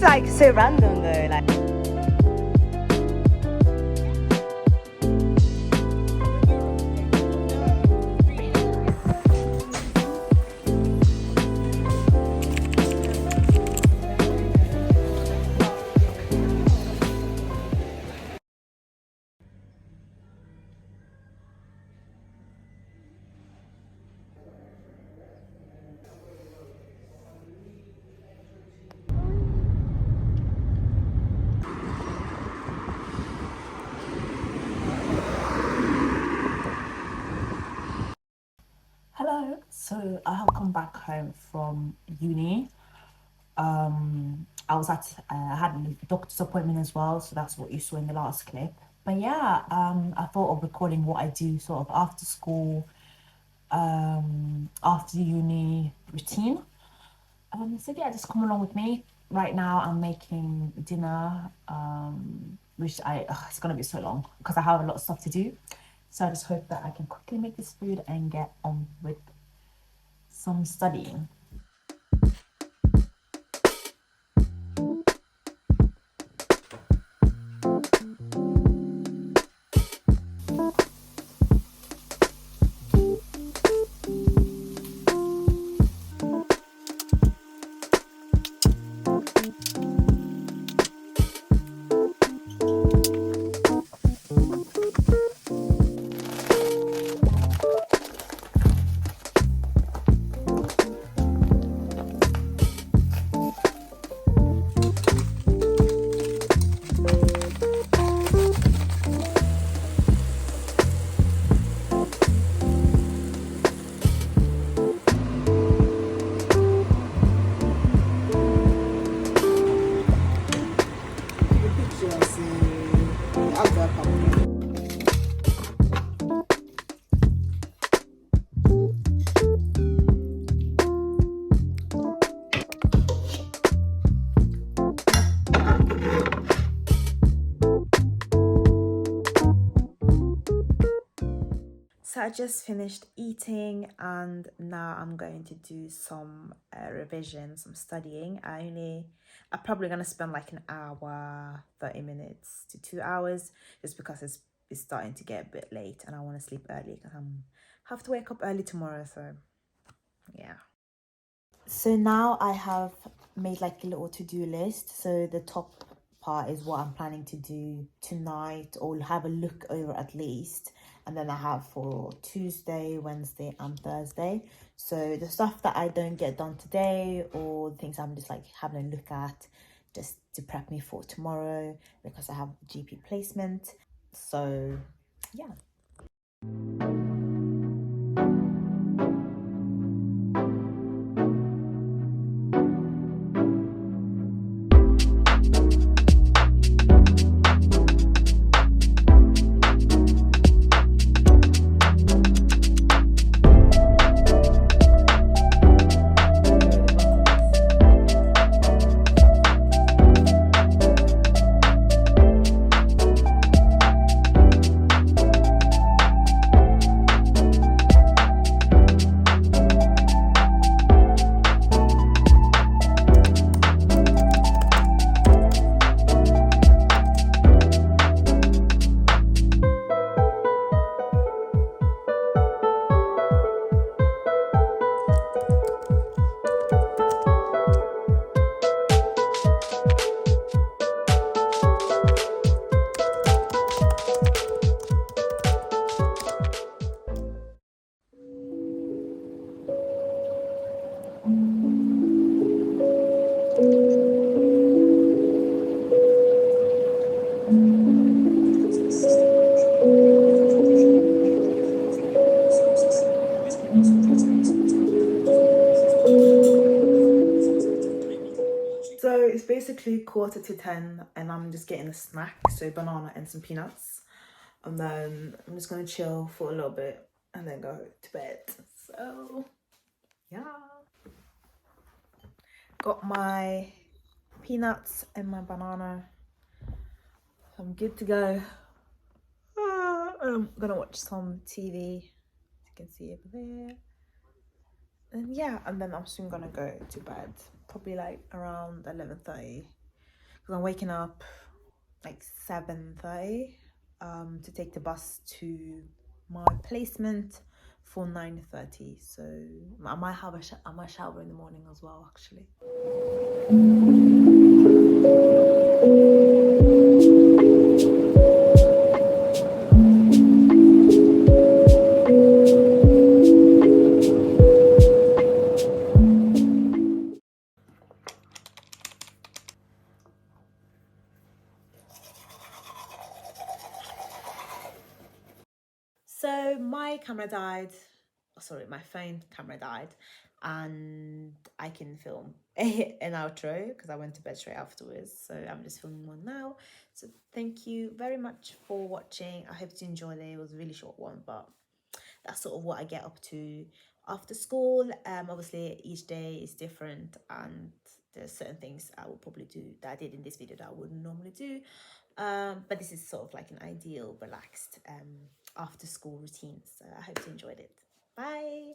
like so random though, like. Hello, so I have come back home from uni. I had a doctor's appointment as well, so that's what you saw in the last clip. But yeah, I thought of recording what I do sort of after school, after uni routine. So yeah, just come along with me. Right now, I'm making dinner, which it's gonna be so long because I have a lot of stuff to do. So I just hope that I can quickly make this food and get on with some studying. So I just finished eating and now I'm going to do some revision, some studying. I'm probably gonna spend like an hour, 30 minutes to 2 hours, just because it's starting to get a bit late and I want to sleep early because I'm have to wake up early tomorrow. So yeah. So now I have made like a little to-do list. So the top part is what I'm planning to do tonight or have a look over at least. And then I have for Tuesday, Wednesday and Thursday. So the stuff that I don't get done today or the things I'm just like having a look at just to prep me for tomorrow because I have GP placement. So yeah. So it's basically 9:45 and I'm just getting a snack, so banana and some peanuts. And then I'm just gonna chill for a little bit and then go to bed. So yeah. Got my peanuts and my banana. I'm good to go. I'm gonna watch some TV, as you can see over there. And yeah, and then I'm soon gonna go to bed, probably like around 11:30. because I'm waking up like 7:30 to take the bus to my placement for 9:30. So I might have I might shower in the morning as well, actually. So my camera died. Oh, sorry, my phone camera died, and I can film an outro because I went to bed straight afterwards. So I'm just filming one now. So thank you very much for watching. I hope you enjoyed it. It was a really short one, but that's sort of what I get up to after school. Obviously each day is different, and there's certain things I will probably do that I did in this video that I wouldn't normally do. But this is sort of like an ideal, relaxed after school routine. So I hope you enjoyed it. Bye.